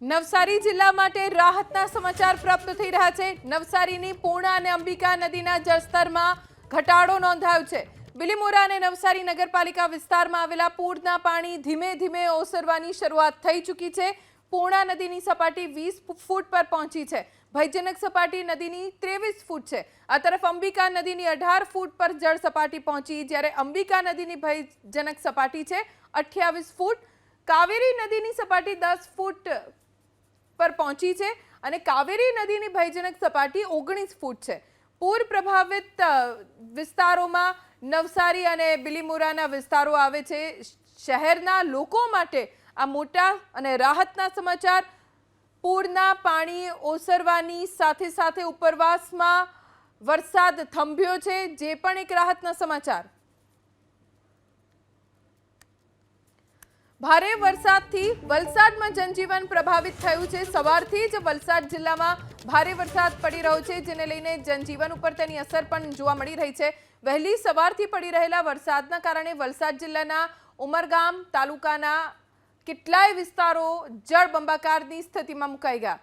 નવસારી જિલ્લા માટે રાહતના સમાચાર પ્રાપ્ત થઈ રહ્યા છે। નવસારીની પૂર્ણા અને અંબિકા નદીના જળસ્તરમાં ઘટાડો નોંધાયો છે। બિલીમોરા અને નવસારી નગરપાલિકા વિસ્તારમાં આવેલા પૂરના પાણી ધીમે ધીમે ઓસરવાની શરૂઆત થઈ ચૂકી છે। પૂર્ણા નદીની સપાટી 20 ફૂટ પર પહોંચી છે। ભયજનક સપાટી નદીની 23 ફૂટ છે। આ તરફ અંબિકા નદીની 18 ફૂટ પર જળ સપાટી પહોંચી, જ્યારે અંબિકા નદીની ભયજનક સપાટી છે 28 ફૂટ। કાવેરી નદીની સપાટી 10 ફૂટ पर पहुंची है અને કાવેરી નદીની ભયજનક સપાટી 19 ફૂટ છે। પૂર પ્રભાવિત વિસ્તારોમાં નવસારી અને બિલીમોરાના વિસ્તારો આવે છે। શહેરના લોકો માટે આ મોટા અને રાહતના સમાચાર। પૂરના પાણી ઓસરવાની સાથે સાથે ઉપરવાસમાં વરસાદ થંભ્યો છે, જે પણ એક રાહતના સમાચાર। ભારે વરસાદથી વલસાડમાં જનજીવન પ્રભાવિત થયું છે। સવારથી જ વલસાડ જિલ્લામાં ભારે વરસાદ પડી રહ્યો છે, જેને લઈને જનજીવન ઉપર તેની અસર પણ જોવા મળી રહી છે। વહેલી સવારથી પડી રહેલા વરસાદના કારણે વલસાડ જિલ્લાના ઉમરગામ તાલુકાના કેટલાય વિસ્તારો જળબંબાકારની સ્થિતિમાં મુકાઈ ગયા।